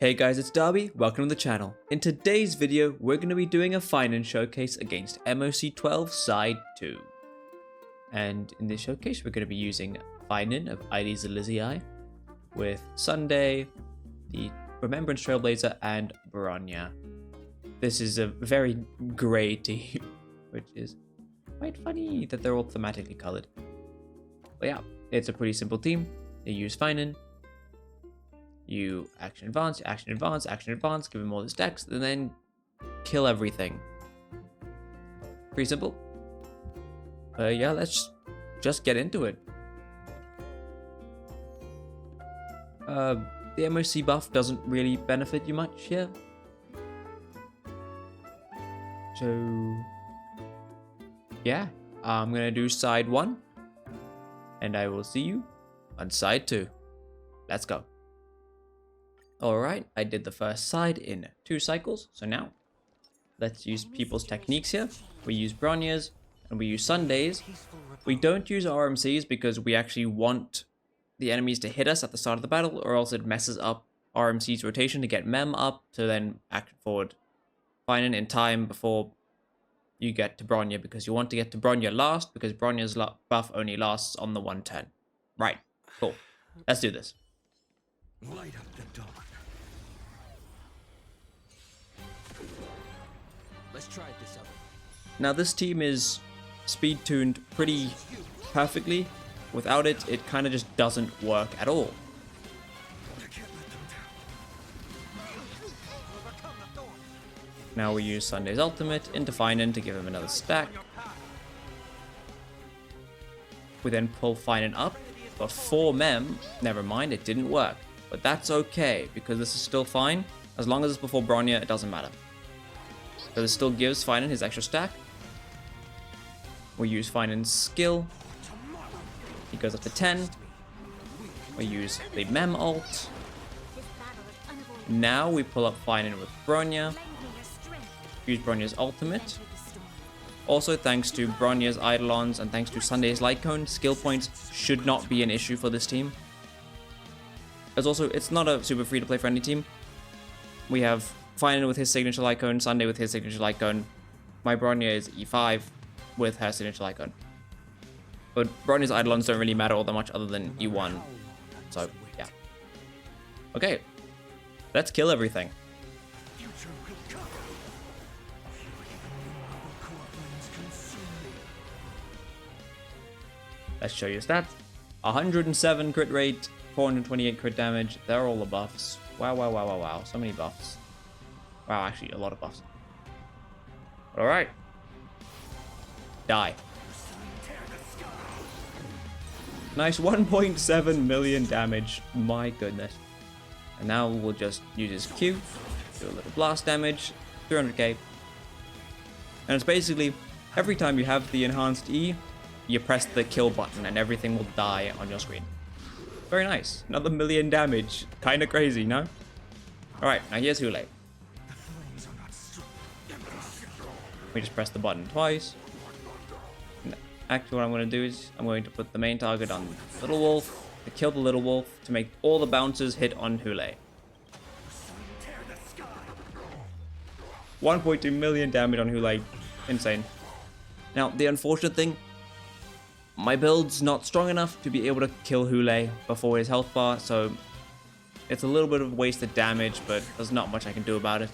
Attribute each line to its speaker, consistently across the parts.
Speaker 1: Hey guys, it's Darby, welcome to the channel. In today's video, we're going to be doing a Phainon showcase against MoC 12 Side 2. And in this showcase, we're going to be using Phainon of ID Zalizii with Sunday, the Remembrance Trailblazer, and Bronya. This is a very grey team, which is quite funny that they're all thematically colored. But yeah, it's a pretty simple team. They use Phainon. You action advance, action advance, action advance, give him all his stacks, and then kill everything. Pretty simple. Yeah, let's just get into it. The MoC buff doesn't really benefit you much here. So, yeah, I'm gonna do side 1, and I will see you on side 2. Let's go. Alright, I did the first side in 2 cycles, so now let's use people's techniques here. We use Bronyas and we use Sundays. We don't use RMCs because we actually want the enemies to hit us at the start of the battle, or else it messes up RMC's rotation to get Mem up to then act forward Phainon in time before you get to Bronya, because you want to get to Bronya last, because Bronya's buff only lasts on the 110. Right, cool. Let's do this.
Speaker 2: Light up the dawn. Let's try this out.
Speaker 1: Now this team is speed tuned pretty perfectly. Without it, it kind of just doesn't work at all. Now we use Sunday's ultimate into Phainon to give him another stack. We then pull Phainon up before Mem. Never mind, it didn't work. But that's okay, because this is still fine. As long as it's before Bronya, it doesn't matter. So this still gives Phainon his extra stack. We use Phainon's skill. He goes up to 10. We use the Mem ult. Now we pull up Phainon with Bronya. Use Bronya's ultimate. Also, thanks to Bronya's Eidolons and thanks to Sunday's Light Cone, skill points should not be an issue for this team. As also, it's not a super free-to-play friendly team. We have Phainon with his signature Light Cone, Sunday with his signature Light Cone. My Bronya is E5 with her signature Light Cone. But Bronya's Eidolons don't really matter all that much other than E1. So, yeah. Okay. Let's kill everything. Let's show you stats. 107 crit rate, 428 crit damage. They're all the buffs. Wow, wow, wow, wow, wow. So many buffs. Wow, actually, a lot of buffs. Alright. Die. Nice 1.7 million damage. My goodness. And now we'll just use his Q. Do a little blast damage. 300k. And it's basically, every time you have the enhanced E, you press the kill button and everything will die on your screen. Very nice. Another million damage. Kinda crazy, no? Alright, now here's Hule. We just press the button twice. And actually what I'm going to do is I'm going to put the main target on Little Wolf to kill the Little Wolf to make all the bouncers hit on Hule. 1.2 million damage on Hule. Insane. Now, the unfortunate thing, my build's not strong enough to be able to kill Hule before his health bar, so it's a little bit of wasted damage, but there's not much I can do about it.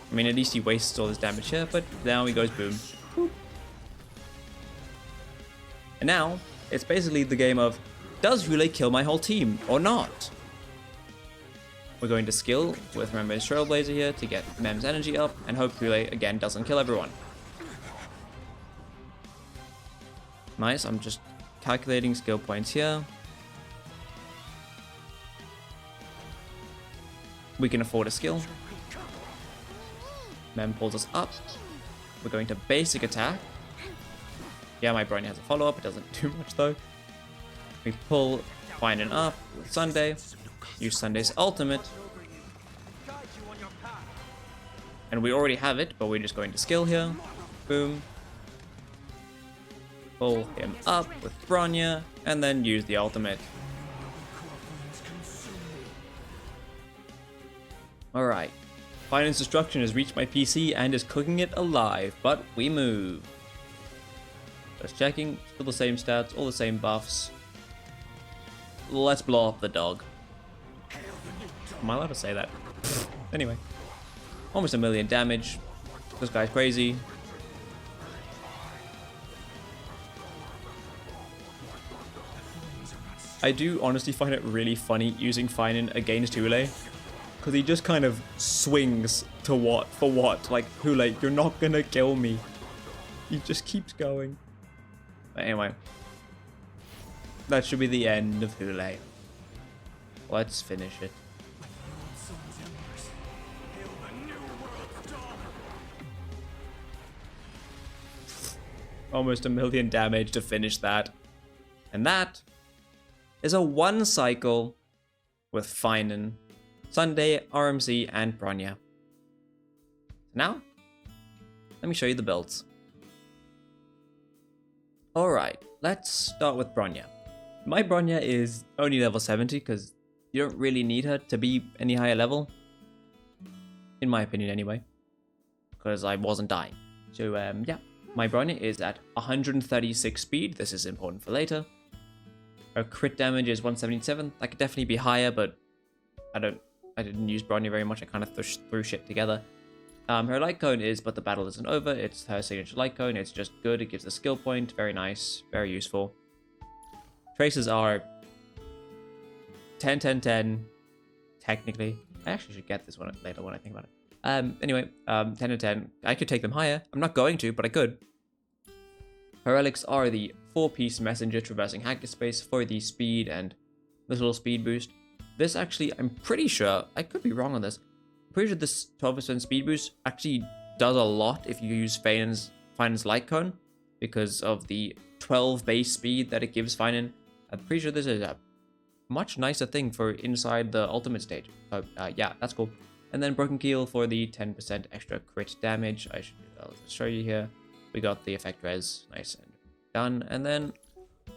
Speaker 1: I mean, at least he wastes all his damage here, but now he goes boom. Boop. And now, it's basically the game of, does Hule kill my whole team or not? We're going to skill with Remembrance Trailblazer here to get Mem's energy up, and hope Hule again doesn't kill everyone. Nice, I'm just calculating skill points here. We can afford a skill. Mem pulls us up. We're going to basic attack. Yeah, my Bronya has a follow-up, it doesn't do much though. We pull Phainon up with Sunday. Use Sunday's ultimate. And we already have it, but we're just going to skill here. Boom. pull him up with Bronya, and then use the ultimate. Alright. Phainon's destruction has reached my PC and is cooking it alive, but we move. Just checking, still the same stats, all the same buffs. Let's blow up the dog. Am I allowed to say that? Anyway. Almost 1 million damage. This guy's crazy. I do honestly find it really funny using Phainon against Hule, because he just kind of swings to what for what. Like, Hule, you're not gonna kill me. He just keeps going. But anyway, that should be the end of Hule. Let's finish it. Almost 1 million damage to finish that. And that is a 1 cycle with Phainon, Sunday, RMC, and Bronya. Now, let me show you the builds. Alright, let's start with Bronya. My Bronya is only level 70 because you don't really need her to be any higher level. In my opinion anyway. Because I wasn't dying. So yeah, my Bronya is at 136 speed. This is important for later. Her crit damage is 177. That could definitely be higher, but I didn't use Bronya very much. I kind of threw shit together. Her light cone is, but the battle isn't over. It's her signature light cone. It's just good. It gives a skill point. Very nice. Very useful. Traces are 10, 10, 10. Technically. I actually should get this one later when I think about it. Anyway, 10 and 10. I could take them higher. I'm not going to, but I could. Her relics are the 4-piece messenger traversing hacker space for the speed and little speed boost. This actually, I'm pretty sure, I could be wrong on this. I'm pretty sure this 12% speed boost actually does a lot if you use Phainon's light cone because of the 12 base speed that it gives Phainon. I'm pretty sure this is a much nicer thing for inside the ultimate stage. So yeah, that's cool. And then Broken Keel for the 10% extra crit damage. I'll show you here. We got the effect res, nice and done. And then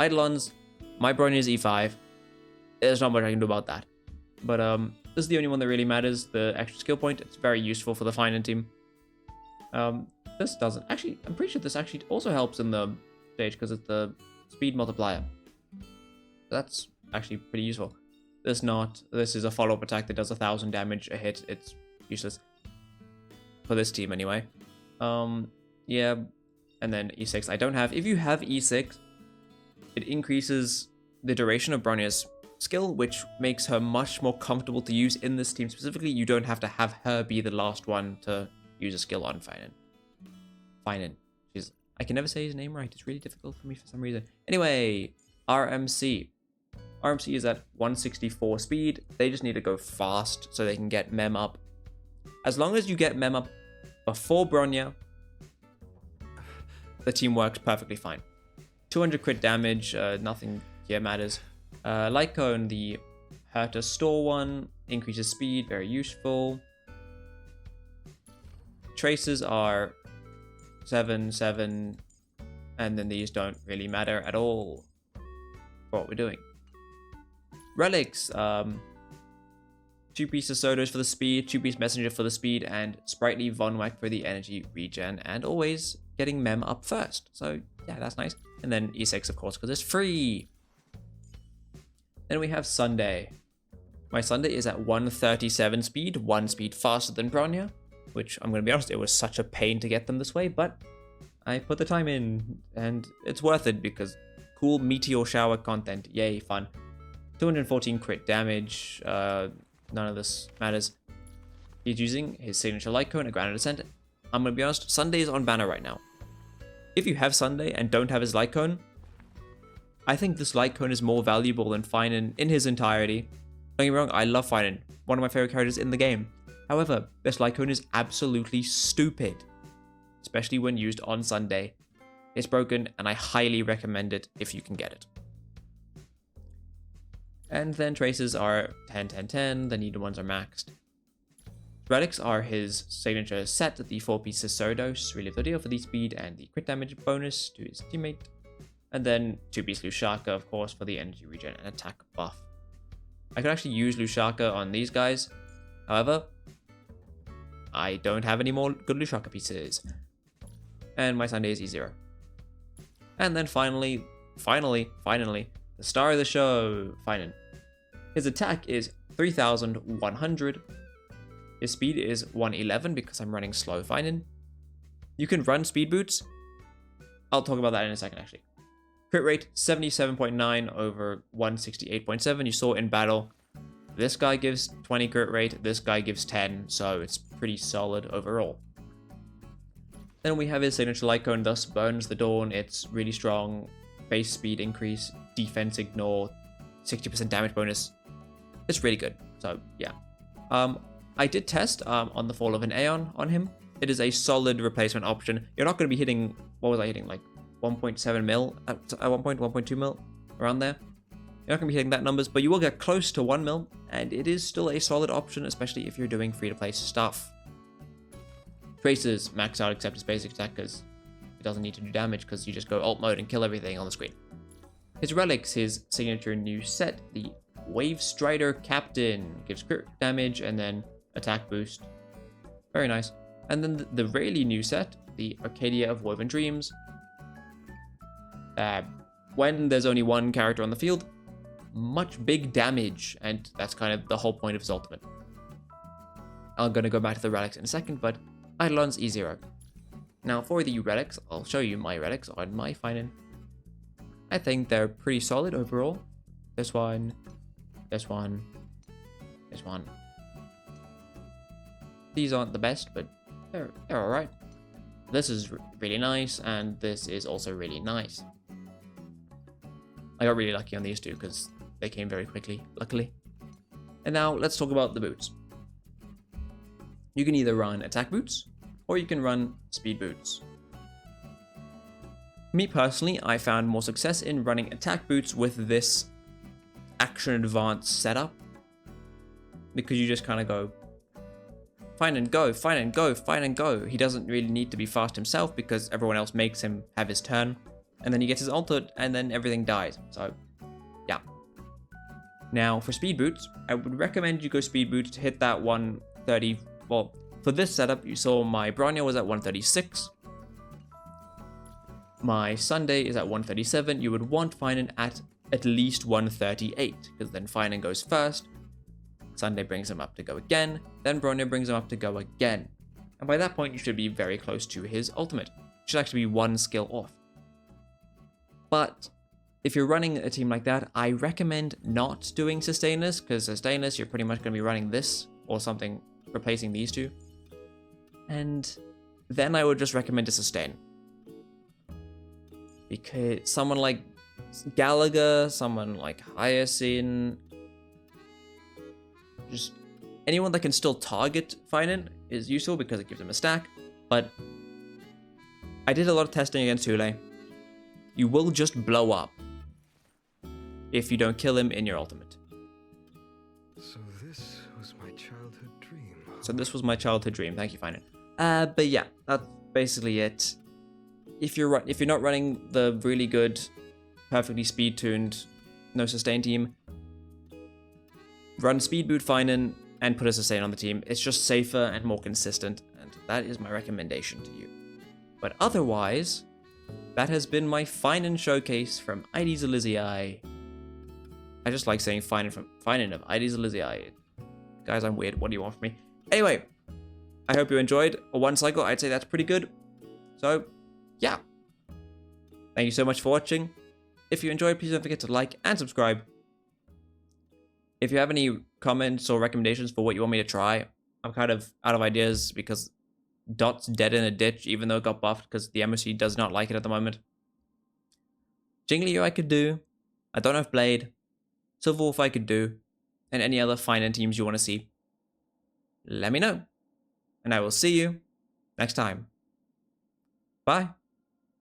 Speaker 1: Eidolons, my Bronya is E5. There's not much I can do about that. But this is the only one that really matters, the extra skill point. It's very useful for the Phainon team. This doesn't. Actually, I'm pretty sure this actually also helps in the stage because it's the speed multiplier. That's actually pretty useful. This is a follow-up attack that does 1,000 damage a hit. It's useless. For this team anyway. Yeah. And then E6 I don't have. If you have E6, it increases the duration of Bronya's skill, which makes her much more comfortable to use in this team specifically. You don't have to have her be the last one to use a skill on Phainon. Phainon. I can never say his name right. It's really difficult for me for some reason. Anyway, RMC. RMC is at 164 speed. They just need to go fast so they can get Mem up. As long as you get Mem up before Bronya, the team works perfectly fine. 200 crit damage, nothing here matters. Light Cone, the Herta Store one, increases speed, very useful. Traces are 7, 7, and then these don't really matter at all for what we're doing. Relics, 2-piece Sodos for the speed, 2-piece Messenger for the speed, and Sprightly Von Wack for the energy regen, and always getting Mem up first. So yeah, that's nice. And then E6, of course, because it's free. Then we have Sunday. My Sunday is at 137 speed, 1 speed faster than Bronya, which I'm going to be honest, it was such a pain to get them this way, but I put the time in, and it's worth it because cool meteor shower content. Yay, fun. 214 crit damage. None of this matters. He's using his signature light cone, a Granite Ascent. I'm going to be honest, Sunday is on banner right now. If you have Sunday and don't have his light cone, I think this light cone is more valuable than Phainon in his entirety. Don't get me wrong, I love Phainon, one of my favorite characters in the game. However, this light cone is absolutely stupid, especially when used on Sunday. It's broken, and I highly recommend it if you can get it. And then traces are 10, 10, 10. The needed ones are maxed. Relics are his signature set, the 4-piece Sodos, Relive the Deal for the speed and the crit damage bonus to his teammate. And then 2-piece Lushaka, of course, for the energy regen and attack buff. I could actually use Lushaka on these guys. However, I don't have any more good Lushaka pieces. And my Sunday is E0. And then finally, the star of the show, Phainon. His attack is 3,100. His speed is 111 because I'm running slow Phainon. You can run speed boots. I'll talk about that in a second, actually. Crit rate 77.9 over 168.7. You saw in battle. This guy gives 20 crit rate. This guy gives 10. So it's pretty solid overall. Then we have his signature light cone, thus burns the dawn. It's really strong. Base speed increase, defense ignore, 60% damage bonus. It's really good. So yeah. I did test on the Fall of an Aeon on him. It is a solid replacement option. You're not going to be hitting, what was I hitting? Like 1.7 mil at one point, 1.2 mil, around there. You're not going to be hitting that numbers, but you will get close to 1 mil, and it is still a solid option, especially if you're doing free-to-play stuff. Tracers max out except his basic attack because it doesn't need to do damage because you just go alt mode and kill everything on the screen. His relics, his signature new set, the Wave Strider Captain, gives crit damage and then attack boost. Very nice. And then the really new set, the Arcadia of Woven Dreams. When there's only one character on the field, much big damage, and that's kind of the whole point of his ultimate. I'm going to go back to the relics in a second, but Eidolon's E0. Now for the relics, I'll show you my relics on my Phainon. I think they're pretty solid overall. This one, this one, this one. These aren't the best, but they're alright. This is really nice, and this is also really nice. I got really lucky on these two because they came very quickly, luckily. And now let's talk about the boots. You can either run attack boots, or you can run speed boots. Me personally, I found more success in running attack boots with this action advanced setup. Because you just kind of go, Phainon go, Phainon go, Phainon go. He doesn't really need to be fast himself because everyone else makes him have his turn. And then he gets his ultimate and then everything dies. So, yeah. Now, for speed boots, I would recommend you go speed boots to hit that 130. Well, for this setup, you saw my Bronya was at 136. My Sunday is at 137. You would want Phainon at least 138, because then Phainon goes first. Sunday brings him up to go again. Then Bronya brings him up to go again. And by that point, you should be very close to his ultimate. It should actually be one skill off. But if you're running a team like that, I recommend not doing Sustainers, because Sustainers, you're pretty much going to be running this or something replacing these two. And then I would just recommend to sustain. Because someone like Gallagher, someone like Hyacinth, just anyone that can still target Phainon is useful because it gives him a stack. But I did a lot of testing against Hule. You will just blow up if you don't kill him in your ultimate.
Speaker 2: So this was my childhood dream.
Speaker 1: So this was my childhood dream. Thank you, Phainon. But yeah, that's basically it. If you're not running the really good, perfectly speed-tuned, no sustain team, run speed boot Phainon and put a sustain on the team. It's just safer and more consistent, and that is my recommendation to you. But otherwise, that has been my Phainon showcase from IDs Elysii. I just like saying Phainon from Phainon of IDs Elysii. Guys, I'm weird. What do you want from me? Anyway, I hope you enjoyed. A one cycle, I'd say that's pretty good. So, yeah. Thank you so much for watching. If you enjoyed, please don't forget to like and subscribe. If you have any comments or recommendations for what you want me to try, I'm kind of out of ideas because Dot's dead in a ditch, even though it got buffed because the MoC does not like it at the moment. Jingliu I could do. I don't know if Blade. Silverwolf I could do. And any other Phainon teams you want to see. Let me know. And I will see you next time. Bye.